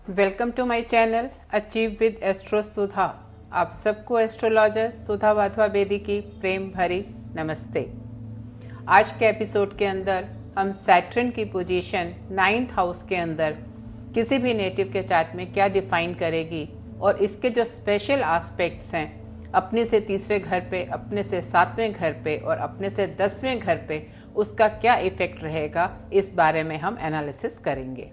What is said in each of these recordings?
Welcome to my channel achieve with astro Sudha. आप सबको astrologer सुधा वाधवा बेदी की प्रेम भरी नमस्ते। आज के एपिसोड के अंदर हम सैटर्न की पोजीशन 9th हाउस के अंदर किसी भी नेटिव के चार्ट में क्या डिफाइन करेगी और इसके जो स्पेशल एस्पेक्ट्स हैं अपने से तीसरे घर पे, अपने से 7वें घर पे और अपने से 10वें घर पे, उसका क्या इफेक्ट रहेगा, इस बारे में हम एनालिसिस करेंगे।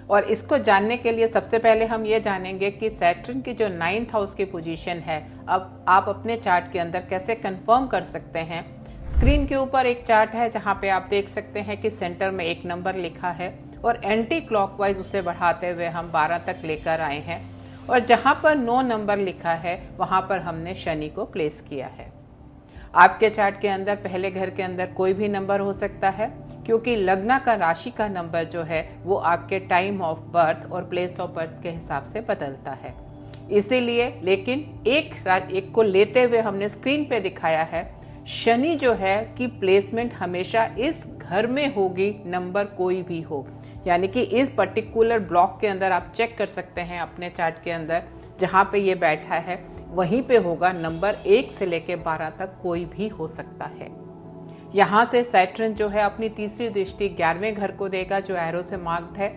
और इसको जानने के लिए सबसे पहले हम ये जानेंगे कि सैटर्न की जो 9th हाउस की पोजीशन है, अब आप अपने चार्ट के अंदर कैसे कंफर्म कर सकते हैं। स्क्रीन के ऊपर एक चार्ट है जहां पे आप देख सकते हैं कि सेंटर में एक नंबर लिखा है और एंटी क्लॉकवाइज उसे बढ़ाते हुए हम 12 तक लेकर आए हैं, और जहां पर 9 नंबर लिखा है वहां पर हमने शनि को प्लेस किया है। आपके चार्ट के अंदर पहले घर के अंदर कोई भी नंबर हो सकता है, क्योंकि लग्न का राशि का नंबर जो है वो आपके टाइम ऑफ बर्थ और प्लेस ऑफ बर्थ के हिसाब से बदलता है। इसीलिए लेकिन एक को लेते हुए हमने स्क्रीन पे दिखाया है। शनि जो है कि प्लेसमेंट हमेशा इस घर में होगी, नंबर कोई भी हो, यानी कि इस पर्टिकुलर ब्लॉक के अंदर आप चेक कर सकते हैं अपने चार्ट के अंदर जहां पे ये बैठा है वहीं पे होगा। नंबर 1 से लेके 12 तक कोई भी हो सकता है। यहाँ से सैटर्न जो है अपनी तीसरी दृष्टि 11वें घर को देगा जो एरो से मार्क्ड है।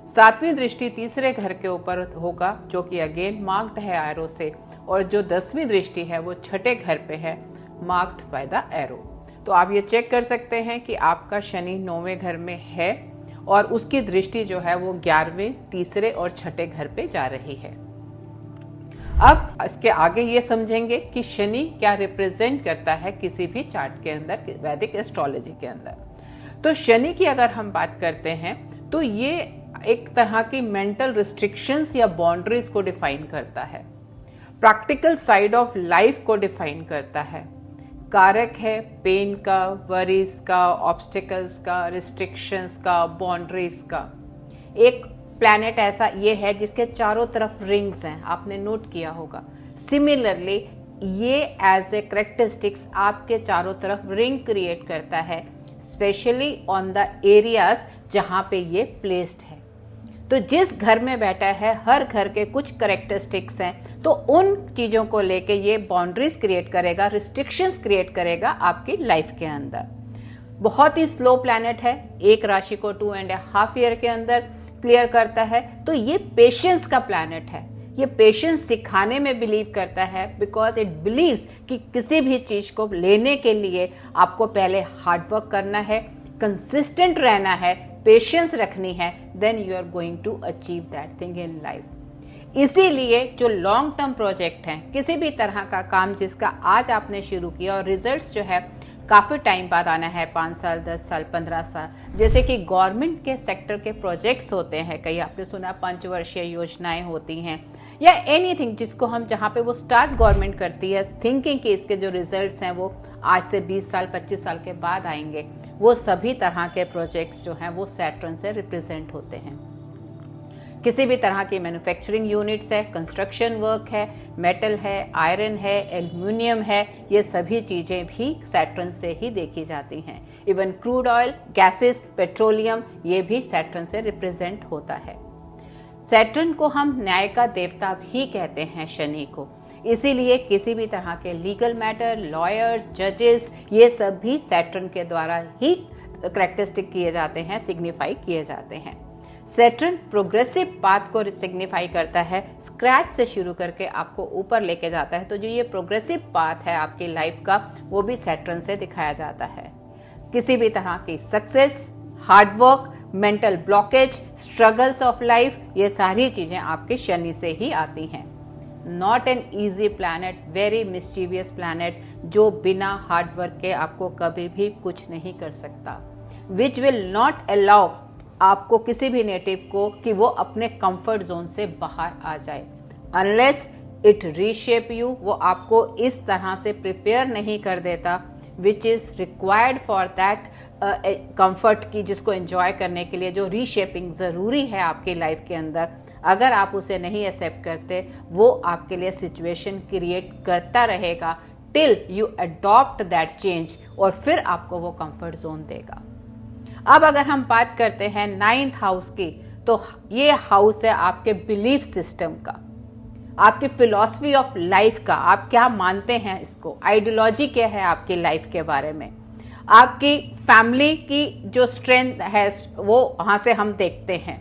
7वीं दृष्टि तीसरे घर के ऊपर होगा जो कि अगेन मार्क्ड है एरो से, और जो 10वीं दृष्टि है वो छठे घर पे है मार्क्ड बाय द एरो। तो आप ये चेक कर सकते हैं कि आपका शनि 9वें घर में है और उसकी दृष्टि जो है वो 11वें, तीसरे और छठे घर पे जा रही है। अब इसके आगे ये समझेंगे कि शनि क्या रिप्रेजेंट करता है किसी भी चार्ट के अंदर, वैदिक एस्ट्रोलॉजी के अंदर। तो शनि की अगर हम बात करते हैं तो ये एक तरह की मेंटल रिस्ट्रिक्शंस या बाउंड्रीज को डिफाइन करता है, प्रैक्टिकल साइड ऑफ लाइफ को डिफाइन करता है, कारक है पेन का, वरीज का, ऑब्स्टिकल्स का, रिस्ट्रिक्शंस का, बाउंड्रीज का। एक प्लैनेट ऐसा ये है जिसके चारों तरफ रिंग्स हैं, आपने नोट किया होगा। सिमिलरली ये एज ए करेक्टरिस्टिक्स आपके चारों तरफ रिंग क्रिएट करता है, स्पेशली ऑन द एरियाज जहां पे ये प्लेस्ड है। तो जिस घर में बैठा है हर घर के कुछ करेक्टरिस्टिक्स हैं, तो उन चीजों को लेके ये बाउंड्रीज क्रिएट करेगा, रिस्ट्रिक्शंस क्रिएट करेगा आपकी लाइफ के अंदर। बहुत ही स्लो प्लैनेट है, एक राशि को 2.5 ईयर के अंदर क्लियर करता है। तो ये पेशेंस का प्लैनेट है, ये पेशेंस सिखाने में बिलीव करता है, बिकॉज इट बिलीव्स कि किसी भी चीज को लेने के लिए आपको पहले हार्डवर्क करना है, कंसिस्टेंट रहना है, पेशेंस रखनी है, then you are going to achieve that thing in life. इसीलिए जो लॉन्ग टर्म प्रोजेक्ट हैं, किसी भी तरह का काम जिसका आज आपने शुरू किया और रिजल्ट्स जो है काफ़ी टाइम बाद आना है, 5 साल, 10 साल, 15 साल, जैसे कि गवर्नमेंट के सेक्टर के प्रोजेक्ट्स होते हैं, कई आपने सुना पंचवर्षीय योजनाएं होती हैं, या एनीथिंग जिसको हम जहाँ पे वो स्टार्ट गवर्नमेंट करती है थिंकिंग कि इसके जो रिजल्ट्स हैं वो आज से 20 साल 25 साल के बाद आएंगे, वो सभी तरह के प्रोजेक्ट्स जो हैं वो सैटर्न से रिप्रेजेंट होते हैं। किसी भी तरह की मैन्युफैक्चरिंग यूनिट्स है, कंस्ट्रक्शन वर्क है, मेटल है, आयरन है, एल्युमिनियम है, ये सभी चीजें भी सैटर्न से ही देखी जाती हैं। Even crude oil, gases, petroleum, ये भी सैटर्न से रिप्रेजेंट होता है। सैटर्न को हम न्याय का देवता भी कहते हैं शनि को, इसीलिए किसी भी तरह के लीगल मैटर, लॉयर्स, जजेस, ये सब भी सैटर्न के द्वारा ही करेक्टरिस्टिक किए जाते हैं, सिग्निफाई किए जाते हैं। सैटर्न प्रोग्रेसिव पाथ को सिग्निफाई करता है, स्क्रैच से शुरू करके आपको ऊपर लेके जाता है। तो जो ये प्रोग्रेसिव पाथ है आपकी लाइफ का, वो भी सैटर्न से दिखाया जाता है। किसी भी तरह की success, hard work, mental blockage, struggles of life, ये सारी चीजें आपके शनि से ही आती हैं। Not an easy planet, very mischievous planet, जो बिना हार्डवर्क के आपको कभी भी कुछ नहीं कर सकता, विच विल नॉट अलाउ आपको किसी भी नेटिव को कि वो अपने कंफर्ट जोन से बाहर आ जाए, अनलेस इट रीशेप यू। वो आपको इस तरह से प्रिपेयर नहीं कर देता which is required for that comfort की, जिसको एंजॉय करने के लिए जो रीशेपिंग जरूरी है आपकी लाइफ के अंदर, अगर आप उसे नहीं एक्सेप्ट करते, वो आपके लिए सिचुएशन क्रिएट करता रहेगा till you adopt that change, और फिर आपको वो कंफर्ट जोन देगा। अब अगर हम बात करते हैं 9th हाउस की, तो ये हाउस है आपके बिलीफ सिस्टम का, आपकी फिलॉसफी ऑफ लाइफ का, आप क्या मानते हैं इसको, आइडियोलॉजी क्या है आपकी लाइफ के बारे में, आपकी फैमिली की जो स्ट्रेंथ है वो वहां से हम देखते हैं।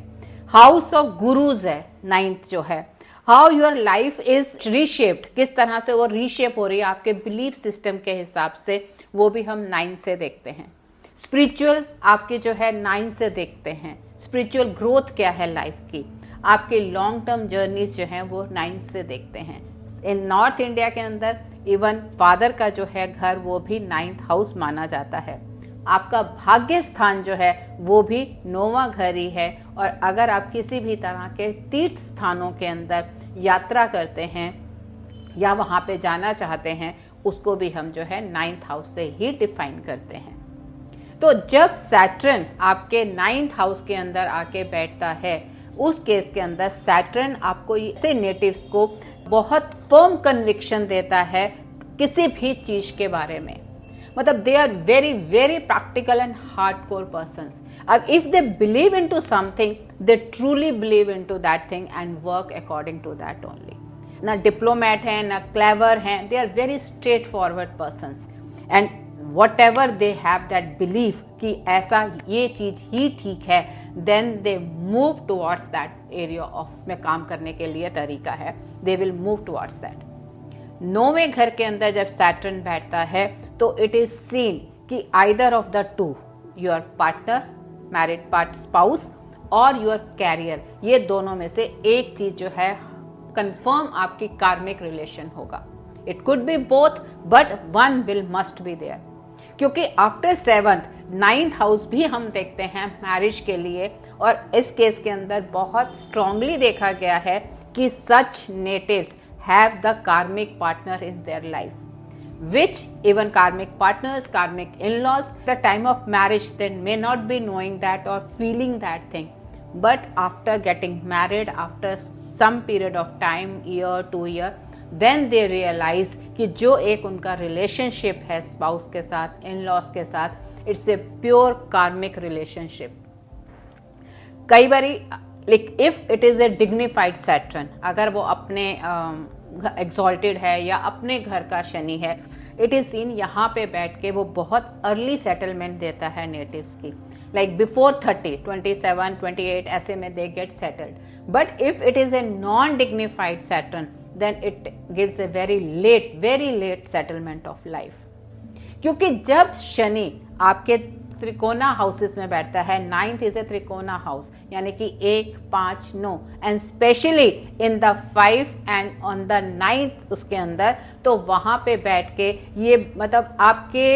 हाउस ऑफ गुरुज है 9th जो है, how your life is reshaped, किस तरह से वो रीशेप हो रही है आपके बिलीफ सिस्टम के हिसाब से, वो भी हम 9 से देखते हैं। स्पिरिचुअल आपके जो है 9 से देखते हैं, स्पिरिचुअल ग्रोथ क्या है लाइफ की, आपके लॉन्ग टर्म जर्नीज जो हैं वो 9 से देखते हैं। इन नॉर्थ इंडिया के अंदर इवन फादर का जो है घर वो भी 9th हाउस माना जाता है। आपका भाग्य स्थान जो है वो भी 9वां घर ही है, और अगर आप किसी भी तरह के तीर्थ स्थानों के अंदर यात्रा करते हैं या वहां पे जाना चाहते हैं, उसको भी हम जो है 9th हाउस से ही डिफाइन करते हैं। तो जब सैटर्न आपके 9th हाउस के अंदर आके बैठता है, उस केस के अंदर सैटर्न आपको से नेटिव्स को बहुत फर्म कन्विक्शन देता है किसी भी चीज के बारे में। मतलब they are very very practical and hardcore persons. If they believe into something, they truly believe into that thing and work according to that only. ना डिप्लोमेट हैं, ना क्लेवर हैं, they are very straight forward persons, and what ever they have that believe कि ऐसा ये चीज ही ठीक है, then they move towards that area of में काम करने के लिए तरीका है, they will move towards that. 9वें घर के अंदर जब सैटर्न बैठता है तो इट इज सीन कि either of the two, your partner, married part spouse और योर कैरियर, ये दोनों में से एक चीज जो है कंफर्म आपकी कार्मिक रिलेशन होगा। It could be both but one will must be there, क्योंकि आफ्टर 7th 9th हाउस भी हम देखते हैं मैरिज के लिए, और इस केस के अंदर बहुत स्ट्रांगली देखा गया है कि सच natives have the karmic partner in their life, which even karmic partners, karmic in-laws, the time of marriage they may not be knowing that or feeling that thing, but after getting married, after some period of time, year 2 year, then they realize कि जो एक उनका relationship है spouse के साथ, in-laws के साथ, it's a pure karmic relationship। कई बारी if it is A dignified Saturn, अगर वो अपने एग्जॉल्टेड है या अपने घर का शनि है, इट इज सीन यहाँ पे बैठ के वो बहुत अर्ली सेटलमेंट देता है नेटिव्स की, लाइक बिफोर 30, 27, 28 ऐसे में they get settled. But if it is a non dignified Saturn, then it gives a very late settlement of life. क्योंकि जब शनि आपके त्रिकोणा हाउसेस में बैठता है, 9th इज ए त्रिकोणा हाउस, यानी कि 1, 5, 9 and specially in the 5 and on the 9th उसके अंदर, तो वहां पे बैठ के ये मतलब आपके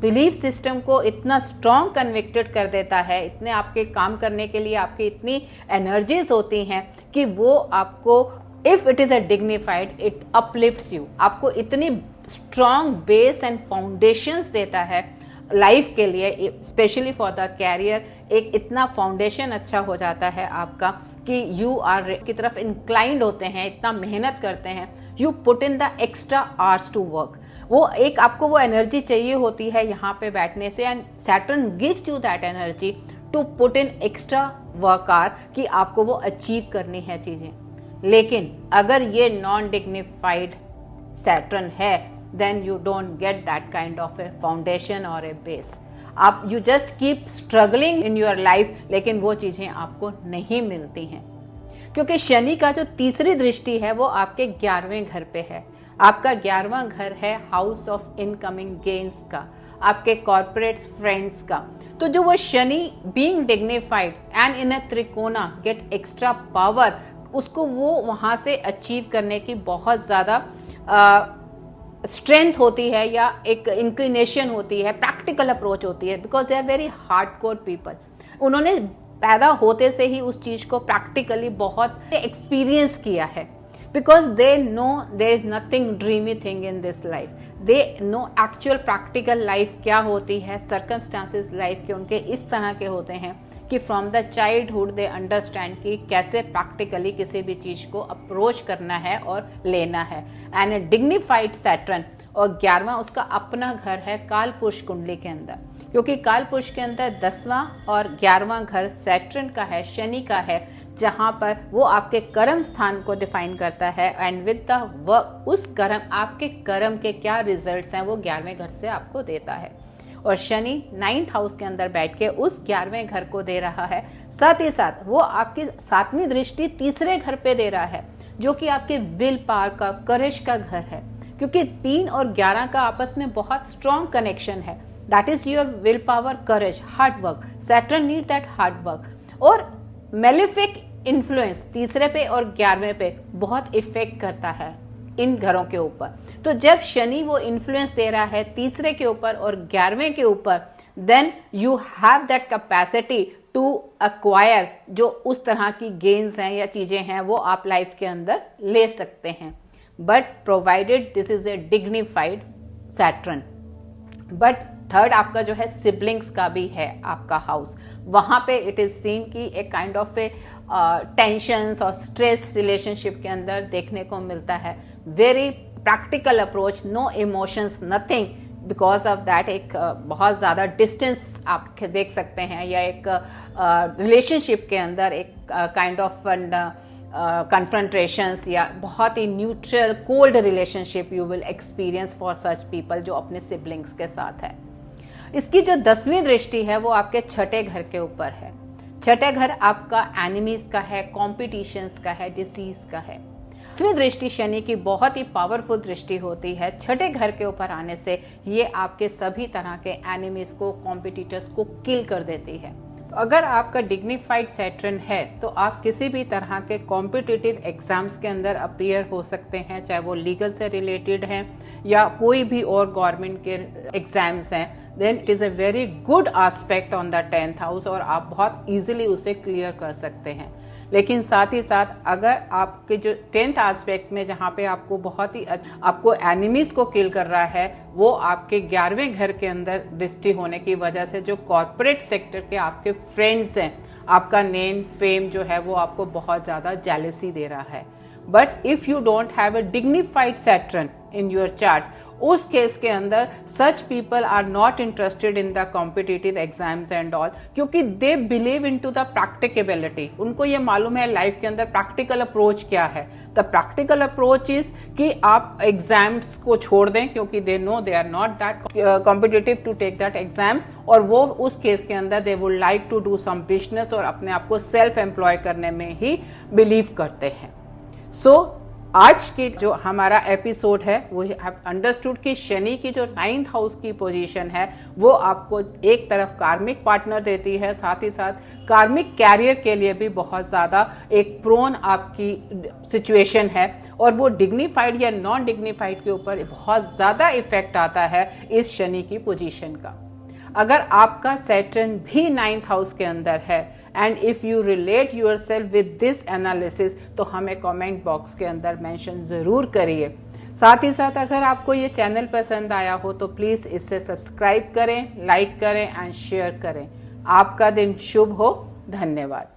बिलीफ सिस्टम को इतना स्ट्रॉन्ग कन्विक्टेड कर देता है, इतने आपके काम करने के लिए आपकी इतनी एनर्जीज होती हैं कि वो आपको, if it is a dignified, it uplifts you, आपको इतनी स्ट्रॉन्ग बेस एंड फाउंडेशंस देता है लाइफ के लिए, स्पेशली फॉर द कैरियर। एक इतना फाउंडेशन अच्छा हो जाता है आपका कि यू आर की तरफ इंक्लाइंड होते हैं, इतना मेहनत करते हैं, you put in the extra hours to work. वो एक आपको वो एनर्जी चाहिए होती है यहाँ पे बैठने से, and Saturn gives you that energy to put in extra work hour कि आपको वो अचीव करनी है चीजें। लेकिन अगर ये नॉन डिग्निफाइड सैटर्न है, then you don't get that kind of a foundation or a base। आप you just keep struggling in your life, लेकिन वो चीजें आपको नहीं मिलती हैं, क्योंकि शनि का जो तीसरी दृष्टि है वो आपके 11वें घर पे है। आपका 11वां घर है हाउस ऑफ इनकमिंग गेन्स का, आपके कॉर्पोरेट फ्रेंड्स का। तो जो वो Shani being dignified and in a त्रिकोणा गेट एक्स्ट्रा पावर, उसको वो वहां से अचीव करने की बहुत ज्यादा स्ट्रेंथ होती है, या एक इंक्लिनेशन होती है, प्रैक्टिकल अप्रोच होती है, because they are very hardcore people. उन्होंने पैदा होते से ही उस चीज को प्रैक्टिकली बहुत एक्सपीरियंस किया है, because they know there is nothing dreamy thing in this life, they know actual practical life क्या होती है, सर्कमस्टांसेस लाइफ के उनके इस तरह के होते हैं कि from the childhood they understand कि कैसे प्रैक्टिकली किसी भी चीज को अप्रोच करना है और लेना है। एंड ए डिग्निफाइड सैटर्न, और 11वां उसका अपना घर है काल पुरुष कुंडली के अंदर, क्योंकि कालपुरुष के अंदर 10वां और 11वां घर सैटर्न का है, शनि का है, जहां पर वो आपके कर्म स्थान को डिफाइन करता है एंड विद द वर्क, उस कर्म, आपके कर्म के क्या रिजल्ट्स हैं वो 11वें घर से आपको देता है। और शनि 9th हाउस के अंदर बैठ के उस 11वें घर को दे रहा है। साथ ही साथ वो आपकी 7वीं दृष्टि तीसरे घर पे दे रहा है, जो कि आपके विल पावर का, करेज का घर है, क्योंकि 3 और 11 का आपस में बहुत स्ट्रॉन्ग कनेक्शन है। That is your will power, courage, hard work. Saturn need that hard work. और मेलेफिक इन्फ्लुएंस तीसरे पे और 11वें पे बहुत इफेक्ट करता है इन घरों के ऊपर। तो जब शनि वो इन्फ्लुएंस दे रहा है तीसरे के ऊपर और 11वें के ऊपर, then you have that capacity to acquire, जो उस तरह की गेन्स हैं या चीजें हैं वो आप लाइफ के अंदर ले सकते हैं, but provided this is a dignified Saturn. But third आपका जो है सिबलिंग्स का भी है आपका हाउस, वहां पे इट इज सीन की एक काइंड ऑफ ए टेंशंस और स्ट्रेस रिलेशनशिप के अंदर देखने को मिलता है। Very practical approach, no emotions, nothing. Because of that एक बहुत ज़्यादा डिस्टेंस आप देख सकते हैं, या एक रिलेशनशिप के अंदर एक काइंड ऑफ कन्फ्रंट्रेशंस या बहुत ही neutral cold relationship you will experience for such people जो अपने सिबलिंग्स के साथ है। इसकी जो 10वीं दृष्टि है वो आपके छठे घर के ऊपर है। छठे घर आपका एनिमीज का है, कॉम्पिटिशंस का है, डिसीज का है। 10वीं दृष्टि शनि की बहुत ही पावरफुल दृष्टि होती है। छठे घर के ऊपर आने से ये आपके सभी तरह के एनिमीज को, कॉम्पिटिटर्स को किल कर देती है। तो अगर आपका डिग्निफाइड सैटर्न है तो आप किसी भी तरह के कॉम्पिटिटिव एग्जाम्स के अंदर अपीयर हो सकते हैं, चाहे वो लीगल से रिलेटेड हैं या कोई भी और गवर्नमेंट के एग्जाम्स हैं। Then it is a very good aspect on the 10th house और आप बहुत इजीली उसे क्लियर कर सकते हैं। लेकिन साथ ही साथ अगर आपके जो 10th एस्पेक्ट में जहाँ पे आपको बहुत ही आपको एनिमीज को किल कर रहा है, वो आपके 11वें घर के अंदर दृष्टि होने की वजह से जो कॉर्पोरेट सेक्टर के आपके फ्रेंड्स हैं, आपका नेम फेम जो है वो आपको बहुत ज्यादा जेलसी दे रहा है। But if you don't have a dignified Saturn in your chart, उस केस के अंदर such people are not interested in the competitive exams and all, क्योंकि they believe in to the practicability. उनको ये मालूम है लाइफ के अंदर प्रैक्टिकल अप्रोच क्या है। द प्रैक्टिकल अप्रोच इज कि आप एग्जाम्स को छोड़ दें, क्योंकि they know they are not that competitive to take that exams, और वो उस केस के अंदर they would like to do some business और अपने आप को सेल्फ एम्प्लॉय करने में ही बिलीव करते हैं। सो आज की जो हमारा एपिसोड है वो हैव अंडरस्टूड कि शनि की जो 9th हाउस की पोजीशन है वो आपको एक तरफ कार्मिक पार्टनर देती है, साथ ही साथ कार्मिक कैरियर के लिए भी बहुत ज्यादा एक प्रोन आपकी सिचुएशन है, और वो डिग्निफाइड या नॉन डिग्निफाइड के ऊपर बहुत ज्यादा इफेक्ट आता है इस शनि की पोजीशन का। अगर आपका सैटर्न भी 9th हाउस के अंदर है and if you relate yourself with this analysis, तो हमें कमेंट बॉक्स के अंदर मेंशन जरूर करिए। साथ ही साथ अगर आपको ये चैनल पसंद आया हो तो प्लीज इसे सब्सक्राइब करें, लाइक करें एंड शेयर करें। आपका दिन शुभ हो। धन्यवाद।